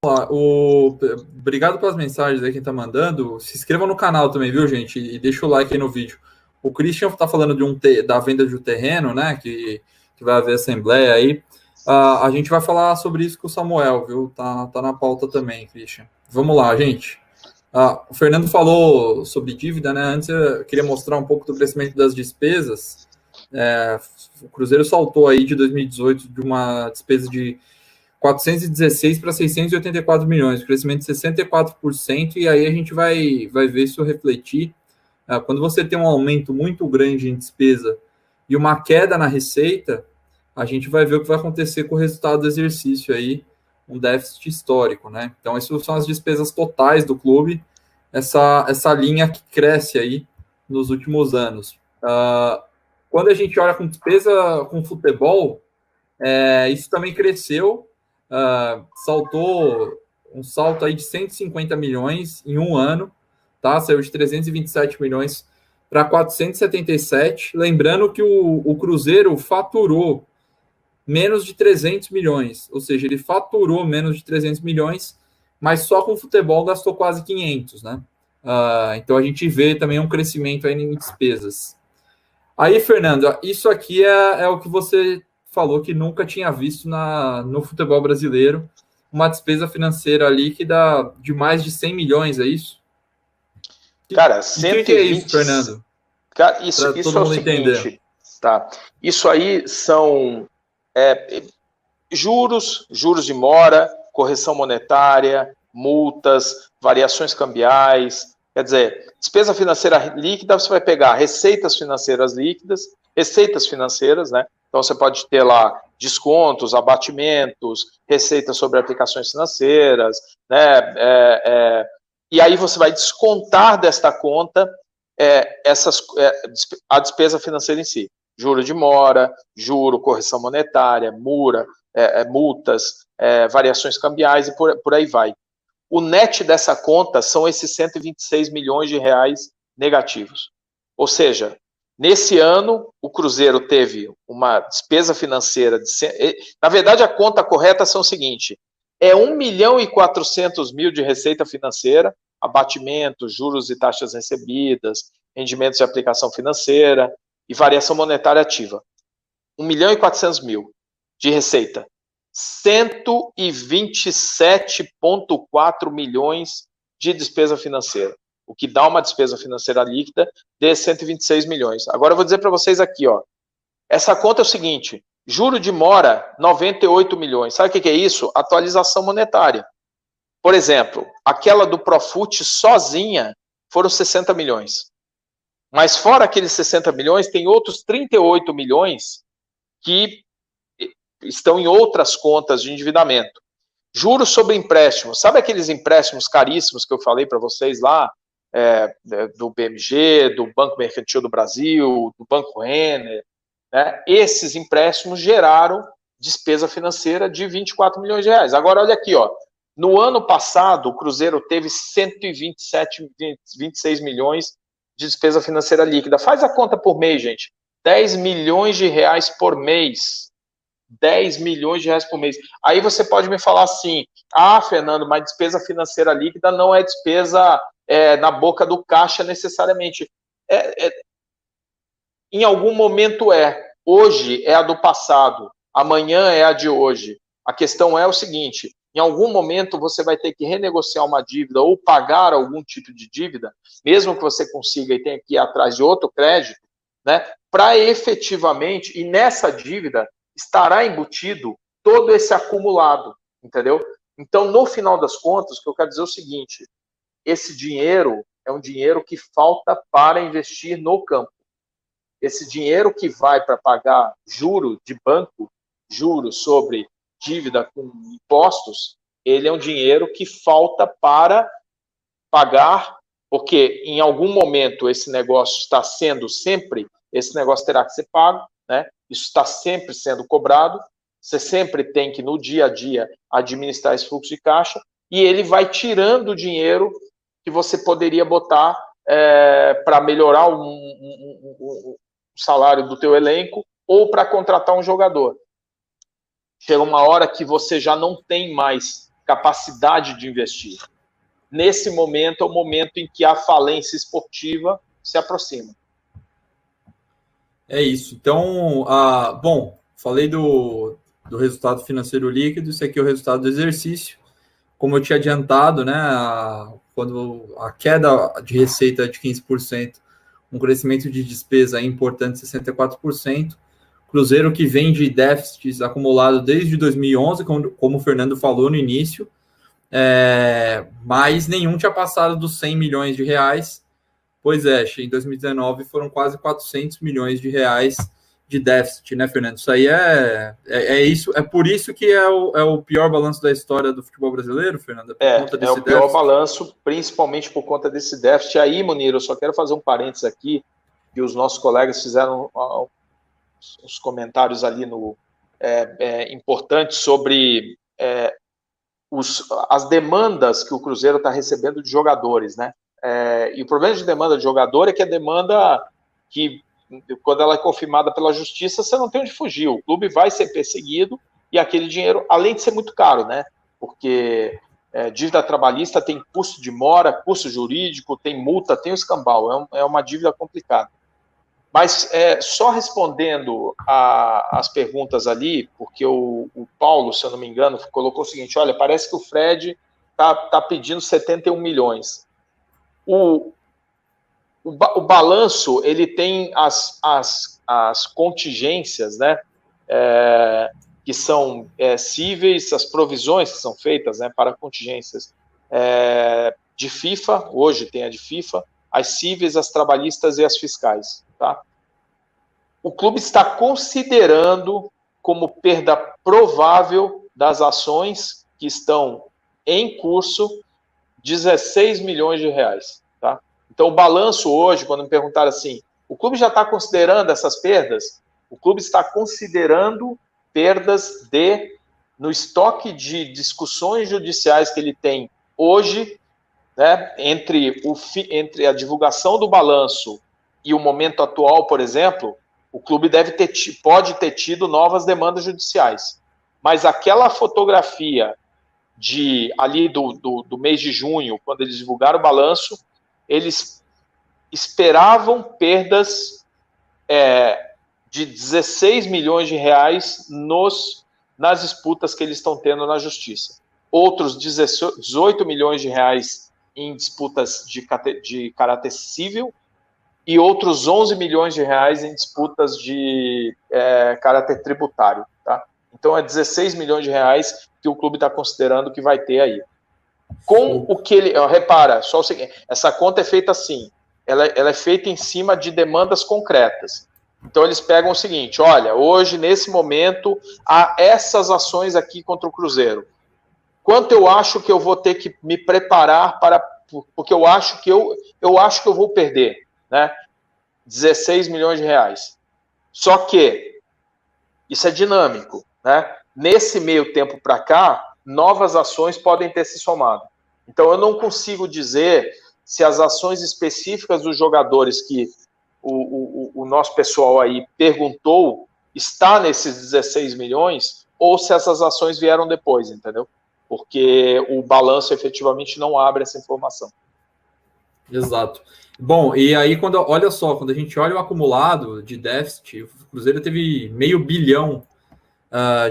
Obrigado pelas mensagens aí quem tá mandando. Se inscreva no canal também, viu, gente? E deixa o like aí no vídeo. O Christian tá falando da venda de um terreno, né? Que vai haver assembleia aí. A gente vai falar sobre isso com o Samuel, viu? Tá na pauta também, Christian. Vamos lá, gente. O Fernando falou sobre dívida, né? Antes eu queria mostrar um pouco do crescimento das despesas. O Cruzeiro saltou aí de 2018 de uma despesa de 416 para 684 milhões, crescimento de 64%, e aí a gente vai ver isso refletir. Quando você tem um aumento muito grande em despesa e uma queda na receita, a gente vai ver o que vai acontecer com o resultado do exercício aí, um déficit histórico, né? Então, essas são as despesas totais do clube, essa linha que cresce aí nos últimos anos. Quando a gente olha com despesa com futebol, isso também cresceu, saltou um salto aí de 150 milhões em um ano, tá? Saiu de 327 milhões para 477. Lembrando que o Cruzeiro faturou menos de 300 milhões, ou seja, ele faturou menos de 300 milhões, mas só com futebol gastou quase 500, né? Então a gente vê também um crescimento aí em despesas. Aí, Fernando, isso aqui é o que você falou que nunca tinha visto no futebol brasileiro, uma despesa financeira líquida de mais de 100 milhões, é isso? Cara, o que é isso, Fernando? Cara, isso é o seguinte, entender. Tá? Isso aí são juros de mora, correção monetária, multas, variações cambiais. Quer dizer, despesa financeira líquida, você vai pegar receitas financeiras líquidas, receitas financeiras, né? Então você pode ter lá descontos, abatimentos, receitas sobre aplicações financeiras, né? E aí você vai descontar desta conta a despesa financeira em si. Juro de mora, correção monetária, multas, variações cambiais e por aí vai. O net dessa conta são esses 126 milhões de reais negativos. Ou seja, nesse ano, o Cruzeiro teve uma despesa financeira na verdade, a conta correta são o seguinte: 1 milhão e 400 mil de receita financeira, abatimentos, juros e taxas recebidas, rendimentos de aplicação financeira e variação monetária ativa. 1 milhão e 400 mil de receita. 127,4 milhões de despesa financeira, o que dá uma despesa financeira líquida de 126 milhões. Agora eu vou dizer para vocês aqui, ó, essa conta é o seguinte: juro de mora, 98 milhões. Sabe o que é isso? Atualização monetária. Por exemplo, aquela do Profut sozinha foram 60 milhões. Mas fora aqueles 60 milhões, tem outros 38 milhões que estão em outras contas de endividamento. Juros sobre empréstimos. Sabe aqueles empréstimos caríssimos que eu falei para vocês lá, do BMG, do Banco Mercantil do Brasil, do Banco Renner? Né? Esses empréstimos geraram despesa financeira de 24 milhões de reais. Agora, olha aqui, ó. No ano passado, o Cruzeiro teve 126 milhões de despesa financeira líquida. Faz a conta por mês, gente. 10 milhões de reais por mês. 10 milhões de reais por mês. Aí você pode me falar assim: Fernando, mas despesa financeira líquida não é despesa na boca do caixa necessariamente. Em algum momento hoje é a do passado, amanhã é a de hoje. A questão é o seguinte: em algum momento você vai ter que renegociar uma dívida ou pagar algum tipo de dívida, mesmo que você consiga e tenha que ir atrás de outro crédito, né, para efetivamente, e nessa dívida estará embutido todo esse acumulado, entendeu? Então, no final das contas, o que eu quero dizer é o seguinte: esse dinheiro é um dinheiro que falta para investir no campo. Esse dinheiro que vai para pagar juro de banco, juros sobre dívida com impostos, ele é um dinheiro que falta para pagar, porque em algum momento esse negócio está sendo sempre, esse negócio terá que ser pago, né? Isso está sempre sendo cobrado, você sempre tem que, no dia a dia, administrar esse fluxo de caixa, e ele vai tirando o dinheiro que você poderia botar para melhorar o salário do teu elenco ou para contratar um jogador. Chega uma hora que você já não tem mais capacidade de investir. Nesse momento é o momento em que a falência esportiva se aproxima. É isso. Então, bom, falei do resultado financeiro líquido, isso aqui é o resultado do exercício. Como eu tinha adiantado, né, quando a queda de receita é de 15%, um crescimento de despesa importante de 64%, Cruzeiro que vem de déficits acumulados desde 2011, como o Fernando falou no início, mas nenhum tinha passado dos 100 milhões de reais. Pois é, em 2019 foram quase 400 milhões de reais de déficit, né, Fernando? Isso aí é por isso que é o pior balanço da história do futebol brasileiro, Fernando? É o pior balanço, principalmente por conta desse déficit. Aí, Munir, eu só quero fazer um parênteses aqui, que os nossos colegas fizeram os comentários ali importantes sobre as demandas que o Cruzeiro está recebendo de jogadores, né? E o problema de demanda de jogador é que a demanda que, quando ela é confirmada pela justiça, você não tem onde fugir. O clube vai ser perseguido e aquele dinheiro, além de ser muito caro, né? Porque dívida trabalhista tem custo de mora, custo jurídico, tem multa, tem o escambau. É uma dívida complicada. Mas só respondendo as perguntas ali, porque o Paulo, se eu não me engano, colocou o seguinte: olha, parece que o Fred tá pedindo 71 milhões. O balanço, ele tem as contingências, né, que são cíveis, as provisões que são feitas, né, para contingências de FIFA, hoje tem a de FIFA, as cíveis, as trabalhistas e as fiscais, tá? O clube está considerando como perda provável das ações que estão em curso 16 milhões de reais, tá? Então, o balanço hoje, quando me perguntaram assim, o clube já está considerando essas perdas? O clube está considerando perdas no estoque de discussões judiciais que ele tem hoje, né, entre a divulgação do balanço e o momento atual, por exemplo, o clube pode ter tido novas demandas judiciais. Mas aquela fotografia ali do mês de junho, quando eles divulgaram o balanço, eles esperavam perdas de 16 milhões de reais nas disputas que eles estão tendo na justiça. Outros 18 milhões de reais em disputas de caráter civil e outros 11 milhões de reais em disputas de caráter tributário, tá? Então, 16 milhões de reais que o clube está considerando que vai ter aí. Com o que ele... Repara, só o seguinte, essa conta é feita assim, ela é feita em cima de demandas concretas. Então, eles pegam o seguinte, olha, hoje, nesse momento, há essas ações aqui contra o Cruzeiro. Quanto eu acho que eu vou ter que me preparar porque eu acho que eu vou perder, né? 16 milhões de reais. Só que isso é dinâmico, né? Nesse meio tempo para cá, novas ações podem ter se somado. Então, eu não consigo dizer se as ações específicas dos jogadores que o nosso pessoal aí perguntou está nesses 16 milhões ou se essas ações vieram depois, entendeu? Porque o balanço efetivamente não abre essa informação. Exato. Bom, e aí, olha só, quando a gente olha o acumulado de déficit, o Cruzeiro teve $500 milhão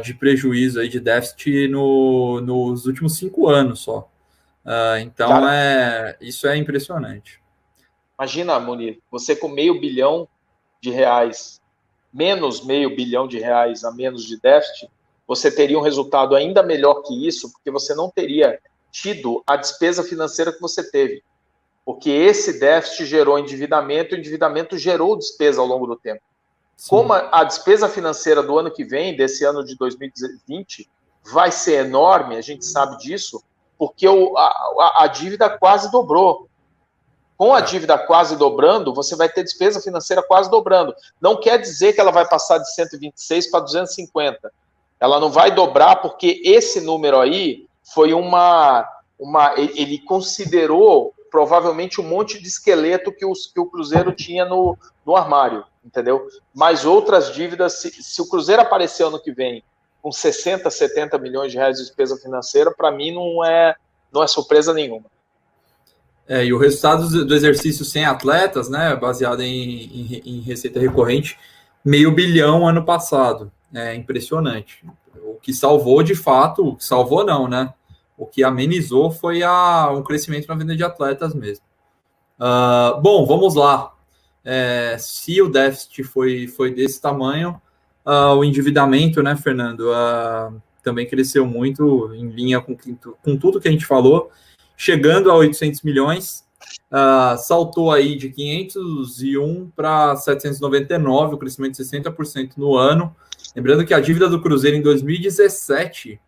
de prejuízo aí de déficit nos últimos 5 anos só. Então, cara, isso é impressionante. Imagina, Munir, você com $500 milhão de reais, menos $500 milhão de reais a menos de déficit, você teria um resultado ainda melhor que isso, porque você não teria tido a despesa financeira que você teve. Porque esse déficit gerou endividamento, e o endividamento gerou despesa ao longo do tempo. Sim. Como a despesa financeira do ano que vem, desse ano de 2020, vai ser enorme, a gente sabe disso, porque a dívida quase dobrou. Com a dívida quase dobrando, você vai ter despesa financeira quase dobrando. Não quer dizer que ela vai passar de 126 para 250. Ela não vai dobrar porque esse número aí foi ele considerou provavelmente um monte de esqueleto que o Cruzeiro tinha no armário, entendeu? Mas outras dívidas, se o Cruzeiro aparecer ano que vem com 60, 70 milhões de reais de despesa financeira, para mim não é surpresa nenhuma. E o resultado do exercício sem atletas, né, baseado em receita recorrente, $500 milhão ano passado. É impressionante. O que salvou, de fato, o que salvou não, né? O que amenizou foi um crescimento na venda de atletas mesmo. Bom, vamos lá. Se o déficit foi desse tamanho, o endividamento, né, Fernando, também cresceu muito em linha com tudo que a gente falou, chegando a 800 milhões, saltou aí de 501 para 799, o crescimento de 60% no ano. Lembrando que a dívida do Cruzeiro em 2017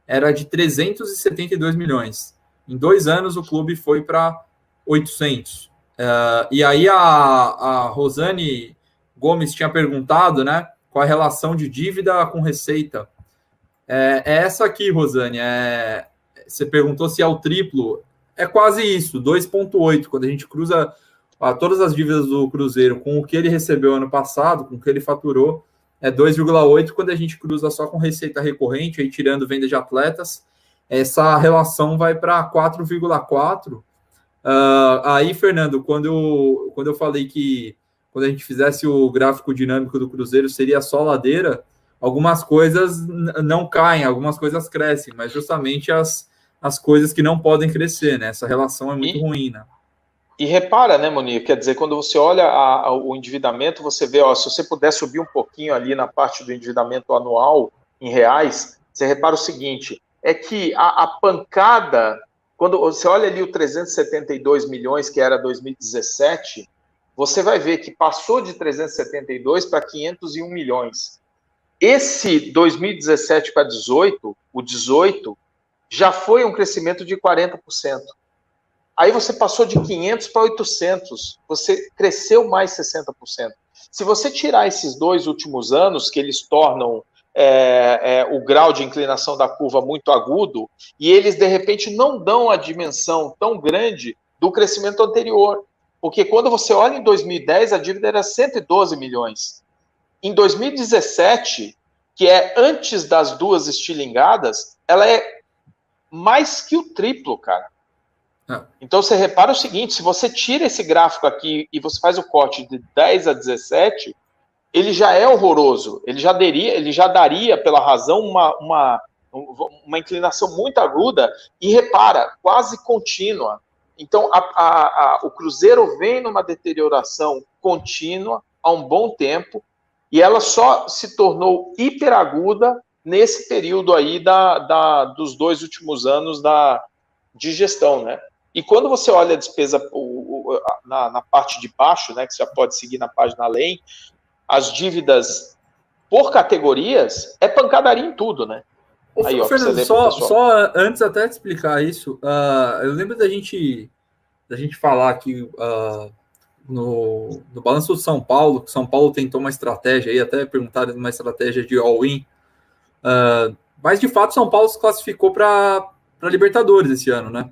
era de 372 milhões. Em 2 anos, o clube foi para 800. E aí a Rosane Gomes tinha perguntado, né, qual a relação de dívida com receita. É essa aqui, Rosane. Você perguntou se é o triplo. É quase isso, 2,8. Quando a gente cruza todas as dívidas do Cruzeiro com o que ele recebeu ano passado, com o que ele faturou, é 2,8. Quando a gente cruza só com receita recorrente, aí tirando venda de atletas, essa relação vai para 4,4. Aí, Fernando, quando eu falei que quando a gente fizesse o gráfico dinâmico do Cruzeiro seria só ladeira, algumas coisas não caem, algumas coisas crescem, mas justamente as coisas que não podem crescer, né? Essa relação é muito ruim, né? E repara, né, Moni, quer dizer, quando você olha o endividamento, você vê, se você puder subir um pouquinho ali na parte do endividamento anual em reais, você repara o seguinte, é que a pancada, quando você olha ali o 372 milhões, que era 2017, você vai ver que passou de 372 para 501 milhões. Esse 2017 para 18, o 18, já foi um crescimento de 40%. Aí você passou de 500 para 800, você cresceu mais 60%. Se você tirar esses 2 últimos anos, que eles tornam o grau de inclinação da curva muito agudo, e eles, de repente, não dão a dimensão tão grande do crescimento anterior. Porque quando você olha em 2010, a dívida era 112 milhões. Em 2017, que é antes das 2 estilingadas, ela é mais que o triplo, cara. Então você repara o seguinte, se você tira esse gráfico aqui e você faz o corte de 10 a 17, ele já é horroroso, ele já daria pela razão uma inclinação muito aguda e repara, quase contínua. Então o Cruzeiro vem numa deterioração contínua há um bom tempo e ela só se tornou hiperaguda nesse período aí dos 2 últimos anos de gestão, né? E quando você olha a despesa na parte de baixo, né, que você já pode seguir na página além, as dívidas por categorias, é pancadaria em tudo, né? Aí, Fernando, só antes até de explicar isso, eu lembro da gente falar aqui no Balanço do São Paulo, que São Paulo tentou uma estratégia aí, até perguntaram uma estratégia de all-in, mas de fato São Paulo se classificou para Libertadores esse ano, né?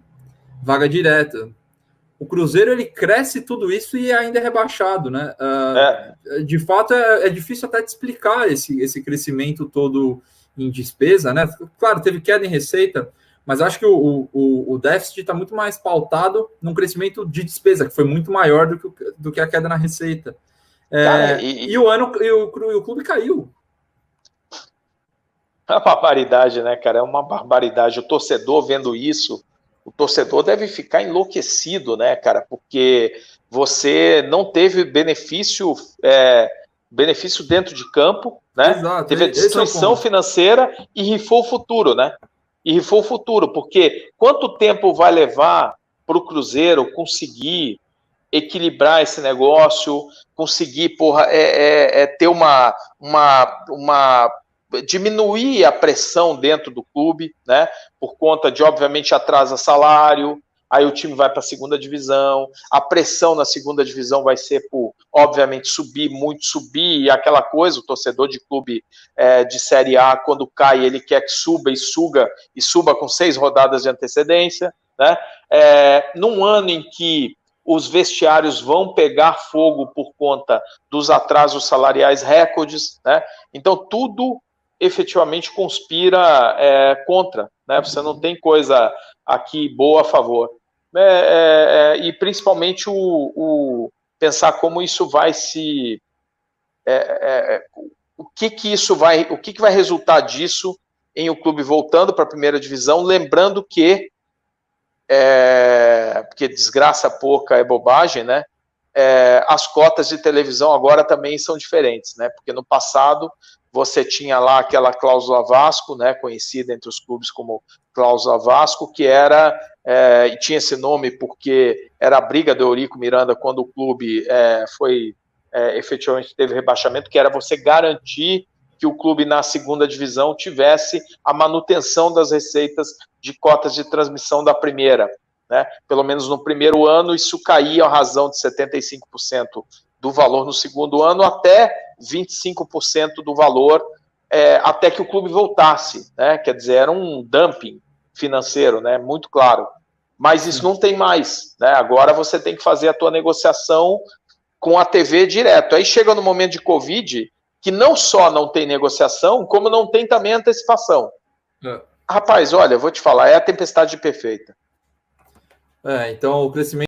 Vaga direta. O Cruzeiro, ele cresce tudo isso e ainda é rebaixado, né? De fato, é difícil até de explicar esse crescimento todo em despesa, né? Claro, teve queda em receita, mas acho que o déficit está muito mais pautado num crescimento de despesa, que foi muito maior do que a queda na receita. Cara, e o clube caiu. É uma barbaridade, né, cara? É uma barbaridade. O torcedor vendo isso, o torcedor deve ficar enlouquecido, né, cara? Porque você não teve benefício dentro de campo, né? Exato, teve a destruição financeira e rifou o futuro, né? E rifou o futuro, porque quanto tempo vai levar para o Cruzeiro conseguir equilibrar esse negócio, conseguir, ter diminuir a pressão dentro do clube, né? Por conta de, obviamente, atrasa salário, aí o time vai para a segunda divisão, a pressão na segunda divisão vai ser por, obviamente, subir, e aquela coisa, o torcedor de clube de Série A, quando cai, ele quer que suba e suba com 6 rodadas de antecedência, né? Num ano em que os vestiários vão pegar fogo por conta dos atrasos salariais recordes, né? Então, tudo efetivamente conspira contra, né? Você não tem coisa aqui boa a favor. E principalmente pensar como isso vai se... o que vai resultar disso em o clube voltando para a primeira divisão, lembrando que, porque desgraça pouca é bobagem, né? As cotas de televisão agora também são diferentes, né? Porque no passado você tinha lá aquela cláusula Vasco, né? Conhecida entre os clubes como cláusula Vasco, que era e tinha esse nome porque era a briga do Eurico Miranda quando o clube efetivamente teve rebaixamento, que era você garantir que o clube na segunda divisão tivesse a manutenção das receitas de cotas de transmissão da primeira. Né? Pelo menos no primeiro ano, isso caía a razão de 75% do valor no segundo ano, até 25% do valor, até que o clube voltasse. Né? Quer dizer, era um dumping financeiro, né? Muito claro. Mas isso não tem mais. Né? Agora você tem que fazer a tua negociação com a TV direto. Aí chega no momento de Covid, que não só não tem negociação, como não tem também antecipação. Rapaz, olha, eu vou te falar, é a tempestade perfeita. Então o crescimento